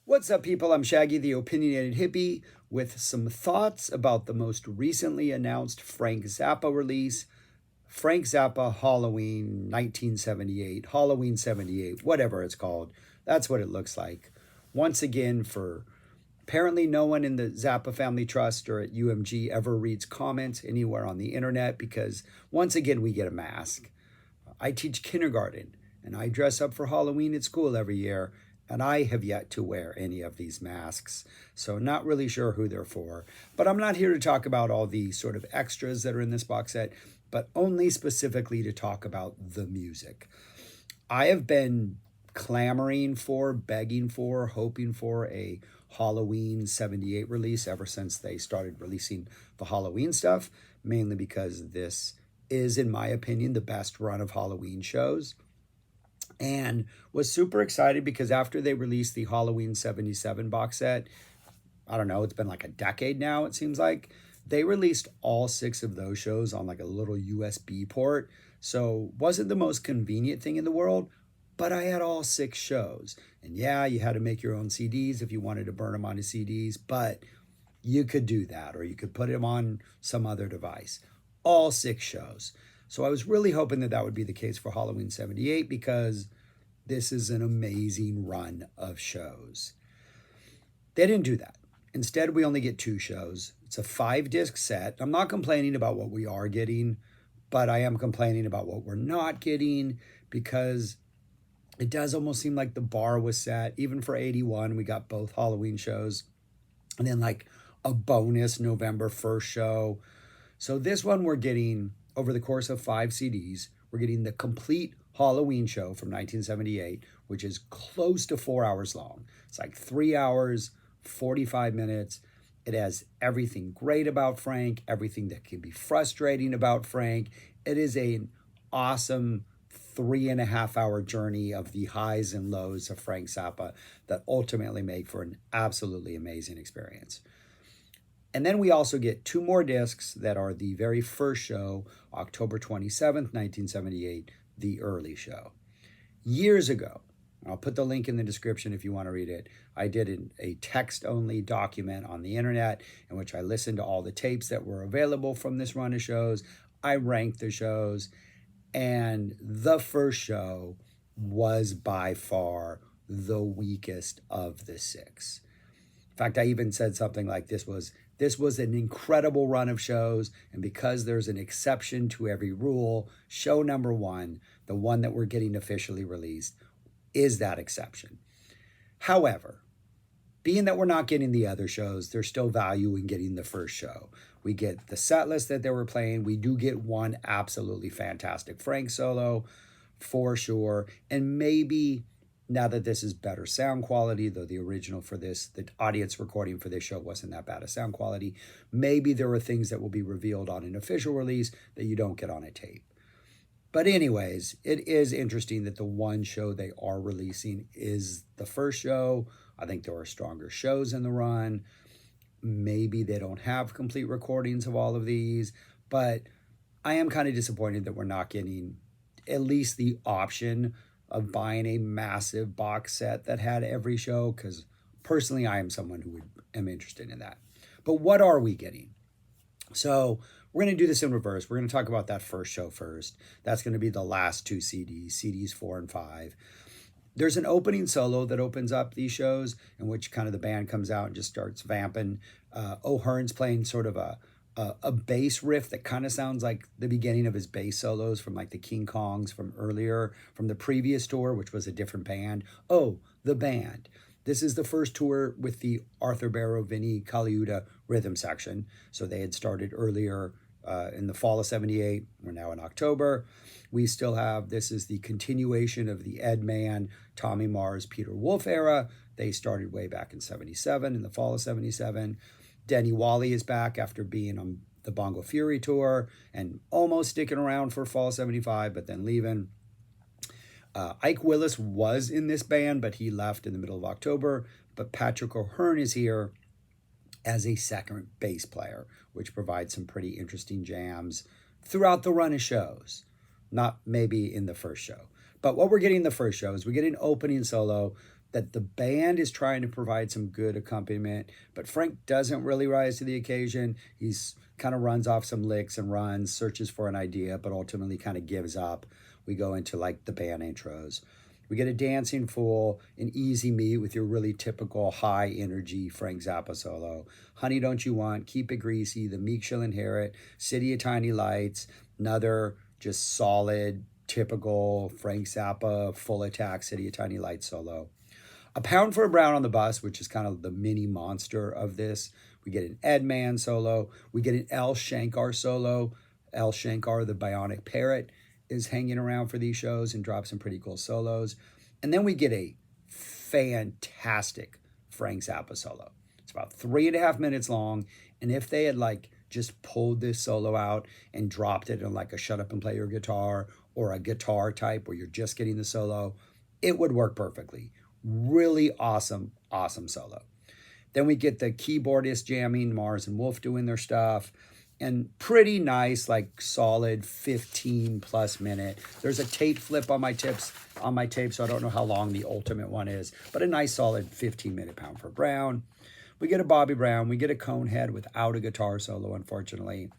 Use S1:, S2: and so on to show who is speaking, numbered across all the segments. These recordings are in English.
S1: What's up, people? I'm Shaggy, the opinionated hippie, with some thoughts about the most recently announced Frank Zappa release, Frank Zappa Halloween 1978, Halloween 78, whatever it's called. That's what it looks like. Once again, for apparently no one in the Zappa Family Trust or at UMG ever reads comments anywhere on the internet because once again we get a mask. I teach kindergarten and I dress up for Halloween at school every year, and I have yet to wear any of these masks. So, not really sure who they're for. But I'm not here to talk about all the sort of extras that are in this box set, but only specifically to talk about the music. I have been clamoring for, begging for, hoping for a Halloween 78 release ever since they started releasing the Halloween stuff, mainly because this is, in my opinion, the best run of Halloween shows. And was super excited because after they released the Halloween 77 box set, I don't know, it's been like a decade now, it seems like, they released all six of those shows on like a little USB port. So wasn't the most convenient thing in the world, but I had all six shows. And yeah, you had to make your own CDs if you wanted to burn them onto CDs, but you could do that, or you could put them on some other device. All six shows. So I was really hoping that that would be the case for Halloween 78 because this is an amazing run of shows. They didn't do that. Instead, we only get two shows. It's a 5-disc set. I'm not complaining about what we are getting, but I am complaining about what we're not getting because it does almost seem like the bar was set. Even for 81, we got both Halloween shows. And then like a bonus November 1st show. So this one we're getting over the course of 5 CDs. We're getting the complete Halloween show from 1978, which is close to 4 hours long. It's like 3 hours, 45 minutes. It has everything great about Frank, everything that can be frustrating about Frank. It is an awesome 3.5 hour journey of the highs and lows of Frank Zappa that ultimately make for an absolutely amazing experience. And then we also get 2 more discs that are the very first show, October 27th, 1978, the early show. Years ago, I'll put the link in the description if you want to read it, I did a text-only document on the internet in which I listened to all the tapes that were available from this run of shows. I ranked the shows, and the first show was by far the weakest of the 6. In fact, I even said something like this was an incredible run of shows, and because there's an exception to every rule, show number 1, the one that we're getting officially released, is that exception. However, being that we're not getting the other shows, there's still value in getting the first show. We get the set list that they were playing. We do get one absolutely fantastic Frank solo, for sure, and maybe now that this is better sound quality, though the original for this, the audience recording for this show wasn't that bad of sound quality, maybe there are things that will be revealed on an official release that you don't get on a tape. But anyways, it is interesting that the one show they are releasing is the first show. I think there are stronger shows in the run. Maybe they don't have complete recordings of all of these, but I am kind of disappointed that we're not getting at least the option of buying a massive box set that had every show, because personally I am someone who am interested in that. But what are we getting? So we're going to do this in reverse. We're going to talk about that first show first. That's going to be the last 2 CDs, CDs 4 and 5. There's an opening solo that opens up these shows in which kind of the band comes out and just starts vamping. O'Hearn's playing sort of a bass riff that kind of sounds like the beginning of his bass solos from like the King Kongs from earlier, from the previous tour, which was a different band. Oh, the band. This is the first tour with the Arthur Barrow, Vinnie Colaiuta rhythm section. So they had started earlier in the fall of 78. We're now in October. We still have, this is the continuation of the Ed Mann, Tommy Mars, Peter Wolf era. They started way back in 77, in the fall of 77. Denny Wally is back after being on the Bongo Fury tour and almost sticking around for fall 75, but then leaving. Ike Willis was in this band, but he left in the middle of October. But Patrick O'Hearn is here as a second bass player, which provides some pretty interesting jams throughout the run of shows. Not maybe in the first show. But what we're getting in the first show is we get an opening solo that the band is trying to provide some good accompaniment, but Frank doesn't really rise to the occasion. He's kind of runs off some licks and runs, searches for an idea, but ultimately kind of gives up. We go into like the band intros. We get a dancing fool, an easy meet with your really typical high energy Frank Zappa solo. Honey, Don't You Want, Keep It Greasy, The Meek Shall Inherit, City of Tiny Lights, another just solid, typical Frank Zappa, full attack, City of Tiny Lights solo. A Pound for a Brown on the Bus, which is kind of the mini monster of this. We get an Ed Man solo. We get an L. Shankar solo. L. Shankar, the bionic parrot, is hanging around for these shows and drops some pretty cool solos. And then we get a fantastic Frank Zappa solo. It's about 3.5 minutes long. And if they had like just pulled this solo out and dropped it in like a shut up and play your guitar or a guitar type where you're just getting the solo, it would work perfectly. Really awesome, awesome solo. Then we get the keyboardist jamming, Mars and Wolf doing their stuff, and pretty nice, like solid 15 plus minute. There's a tape flip on my tape, so I don't know how long the ultimate one is, but a nice solid 15-minute Pound for Brown. We get a Bobby Brown, we get a Conehead without a guitar solo, unfortunately.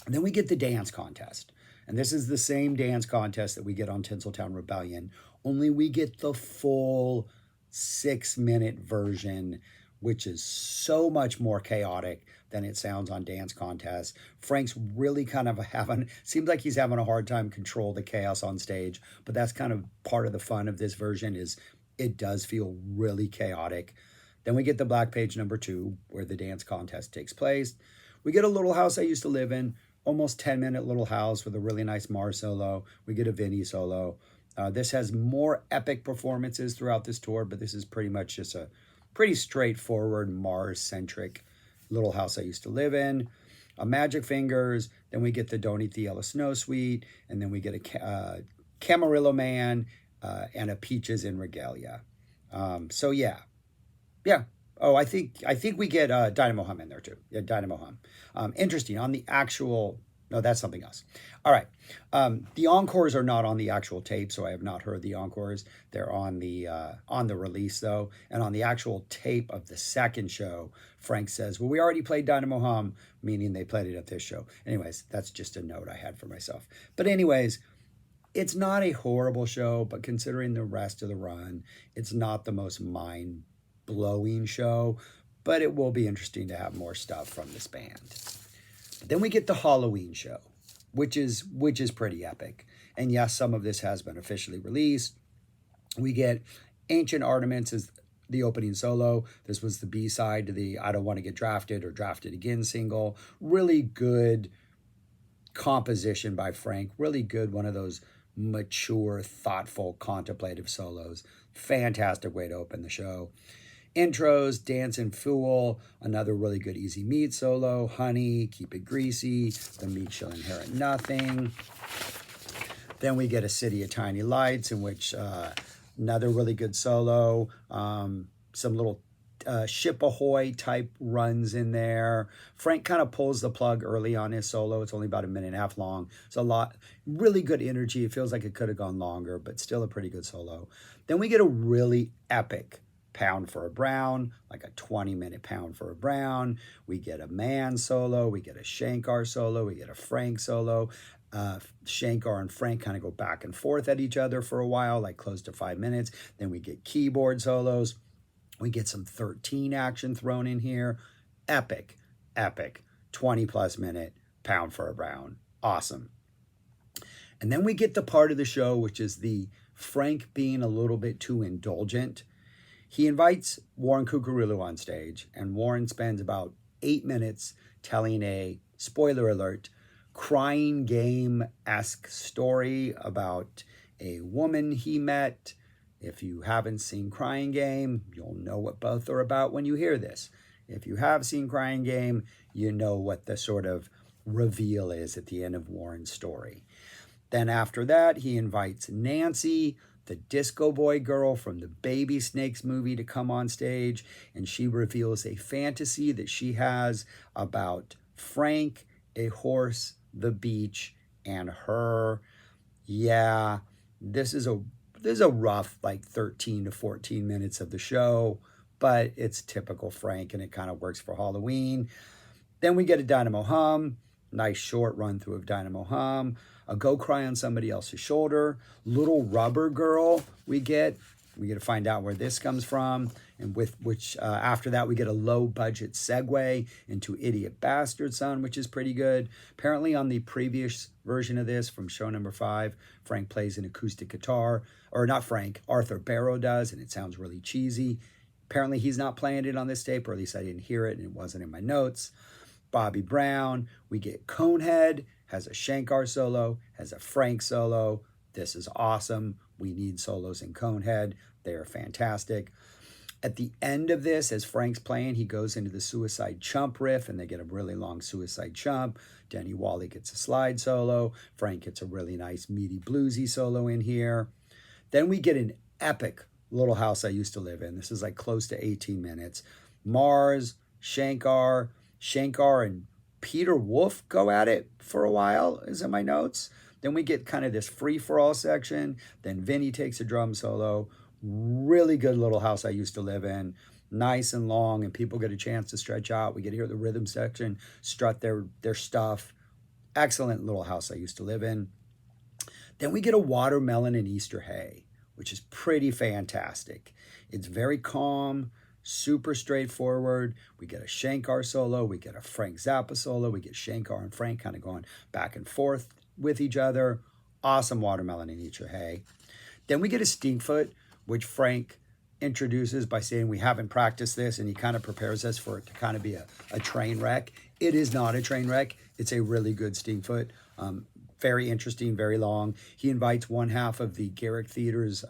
S1: And then we get the dance contest. And this is the same dance contest that we get on Tinseltown Rebellion, only we get the full 6-minute version, which is so much more chaotic than it sounds on Dance Contest. Frank's really kind of seems like he's having a hard time control the chaos on stage, but that's kind of part of the fun of this version is it does feel really chaotic. Then we get the Black Page #2, where the dance contest takes place. We get a Little House I Used to Live In, almost 10-minute Little House with a really nice Mars solo. We get a Vinny solo. This has more epic performances throughout this tour, but this is pretty much just a pretty straightforward Mars-centric Little House I Used to Live In. A Magic Fingers, then we get the Don't Eat the Yellow Snow Suite, and then we get a Camarillo Man and a Peaches in Regalia. So yeah. Oh, I think we get Dynamo Hum in there too. Yeah, Dynamo Hum. Interesting. On the actual, no, that's something else. All right. The encores are not on the actual tape, so I have not heard the encores. They're on the release though, and on the actual tape of the second show, Frank says, "Well, we already played Dynamo Hum," meaning they played it at this show. Anyways, that's just a note I had for myself. But anyways, it's not a horrible show, but considering the rest of the run, it's not the most mind-blowing show, but it will be interesting to have more stuff from this band. But then we get the Halloween show, which is pretty epic. And yes, some of this has been officially released. We get Ancient Armaments as the opening solo. This was the B-side to the I Don't Want to Get Drafted or Drafted Again single. Really good composition by Frank. Really good, one of those mature, thoughtful, contemplative solos. Fantastic way to open the show. Intros, Dancing Fool, another really good Easy Meat solo, Honey, Keep It Greasy, The Meek Shall Inherit Nothing. Then we get a City of Tiny Lights, in which another really good solo, some little Ship Ahoy type runs in there. Frank kind of pulls the plug early on his solo. It's only about 1.5 minutes long. It's a lot, really good energy. It feels like it could have gone longer, but still a pretty good solo. Then we get a really epic Pound for a Brown, like a 20-minute Pound for a Brown. We get a Man solo. We get a Shankar solo. We get a Frank solo. Shankar and Frank kind of go back and forth at each other for a while, like close to 5 minutes. Then we get keyboard solos. We get some 13 action thrown in here. Epic, 20-plus minute Pound for a Brown. Awesome. And then we get the part of the show, which is the Frank being a little bit too indulgent. He invites Warren Cucurullo on stage, and Warren spends about 8 minutes telling a, spoiler alert, crying game-esque story about a woman he met. If you haven't seen Crying Game, you'll know what both are about when you hear this. If you have seen Crying Game, you know what the sort of reveal is at the end of Warren's story. Then after that, he invites Nancy, the disco boy girl from the Baby Snakes movie, to come on stage, and she reveals a fantasy that she has about Frank, a horse, the beach, and her. Yeah, this is a there's a rough like 13 to 14 minutes of the show, but it's typical Frank and it kind of works for Halloween. Then we get a Dynamo Hum, nice short run through of Dynamo Hum, a Go Cry on Somebody Else's Shoulder, Little Rubber Girl we get to find out where this comes from, and with which after that we get a low budget segue into Idiot Bastard Son, which is pretty good. Apparently on the previous version of this from show number 5, Frank plays an acoustic guitar, or not Frank, Arthur Barrow does, and it sounds really cheesy. Apparently he's not playing it on this tape, or at least I didn't hear it and it wasn't in my notes. Bobby Brown, we get Conehead, has a Shankar solo, has a Frank solo. This is awesome. We need solos in Conehead. They are fantastic. At the end of this, as Frank's playing, he goes into the Suicide Chump riff, and they get a really long Suicide Chump. Denny Wally gets a slide solo. Frank gets a really nice, meaty, bluesy solo in here. Then we get an epic Little House I Used to Live In. This is like close to 18 minutes. Mars, Shankar and Peter Wolf go at it for a while, is in my notes. Then we get kind of this free-for-all section. Then Vinny takes a drum solo. Really good Little House I Used to Live In. Nice and long, and people get a chance to stretch out. We get to hear the rhythm section, strut their stuff. Excellent Little House I Used to Live In. Then we get a Watermelon and Easter Hay, which is pretty fantastic. It's very calm, super straightforward. We get a Shankar solo. We get a Frank Zappa solo. We get Shankar and Frank kind of going back and forth with each other. Awesome Watermelon and Easter Hay. Then we get a Stinkfoot, which Frank introduces by saying we haven't practiced this, and he kind of prepares us for it to kind of be a train wreck. It is not a train wreck. It's a really good Stinkfoot. Very interesting, very long. He invites one half of the Garrick Theater's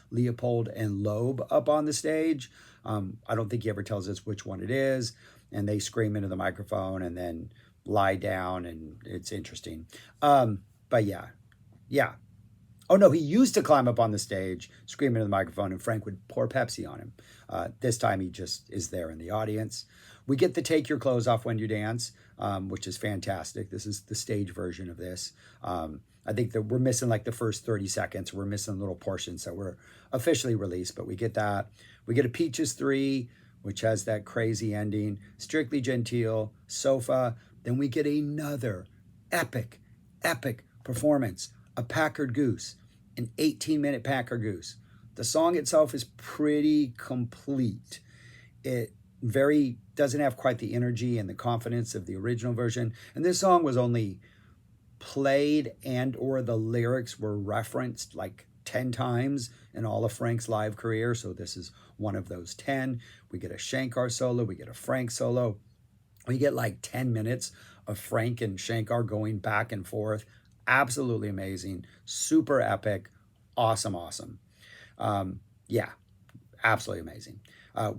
S1: Leopold and Loeb up on the stage. I don't think he ever tells us which one it is, and they scream into the microphone and then lie down, and it's interesting. But yeah. Oh no, he used to climb up on the stage, scream into the microphone, and Frank would pour Pepsi on him. This time he just is there in the audience. We get the Take Your Clothes Off When You Dance, which is fantastic. This is the stage version of this. I think that we're missing like the first 30 seconds. We're missing little portions that were officially released, but we get that. We get a Peaches 3, which has that crazy ending. Strictly Gentile, Sofa. Then we get another epic performance. A Packard Goose, an 18-minute Packard Goose. The song itself is pretty complete. It doesn't have quite the energy and the confidence of the original version. And this song was only played and or the lyrics were referenced like 10 times in all of Frank's live career. So this is one of those 10. We get a Shankar solo. We get a Frank solo. We get like 10 minutes of Frank and Shankar going back and forth. Absolutely amazing, super epic, awesome. Yeah, absolutely amazing.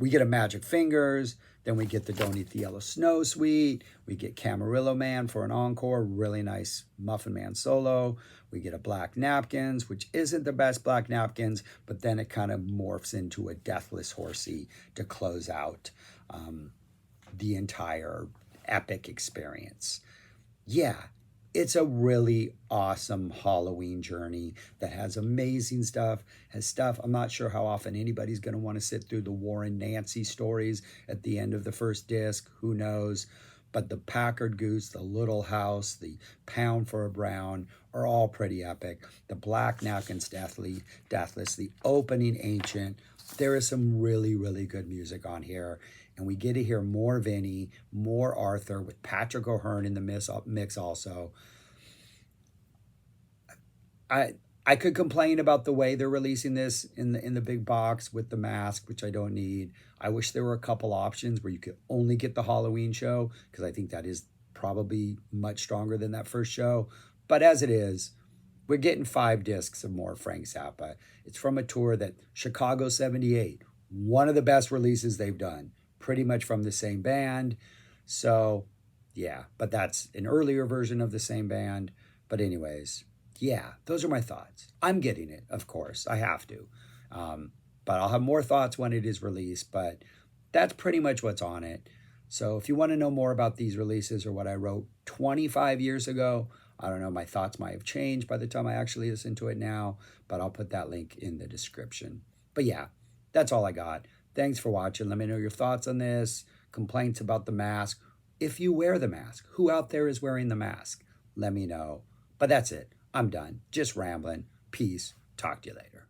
S1: We get a Magic Fingers, then we get the Don't Eat the Yellow Snow suite, we get Camarillo Man for an encore, really nice Muffin Man solo, we get a Black Napkins, which isn't the best Black Napkins, but then it kind of morphs into a Deathless Horsey to close out the entire epic experience. Yeah. It's a really awesome Halloween journey that has amazing stuff, I'm not sure how often anybody's going to want to sit through the Warren Nancy stories at the end of the first disc, who knows, but the Packard Goose, the Little House, the Pound for a Brown are all pretty epic. The Black Napkins Deathless, the opening Ancient, there is some really good music on here. And we get to hear more Vinny, more Arthur, with Patrick O'Hearn in the mix also. I could complain about the way they're releasing this in the big box with the mask, which I don't need. I wish there were a couple options where you could only get the Halloween show, because I think that is probably much stronger than that first show. But as it is, we're getting 5 discs of more Frank Zappa. It's from a tour that Chicago 78, one of the best releases they've done. Pretty much from the same band. So, yeah, but that's an earlier version of the same band. But anyways, yeah, those are my thoughts. I'm getting it, of course. I have to. But I'll have more thoughts when it is released. But that's pretty much what's on it. So if you want to know more about these releases or what I wrote 25 years ago, I don't know, my thoughts might have changed by the time I actually listen to it now, but I'll put that link in the description. But yeah, that's all I got. Thanks for watching. Let me know your thoughts on this, complaints about the mask. If you wear the mask, who out there is wearing the mask? Let me know. But that's it. I'm done. Just rambling. Peace. Talk to you later.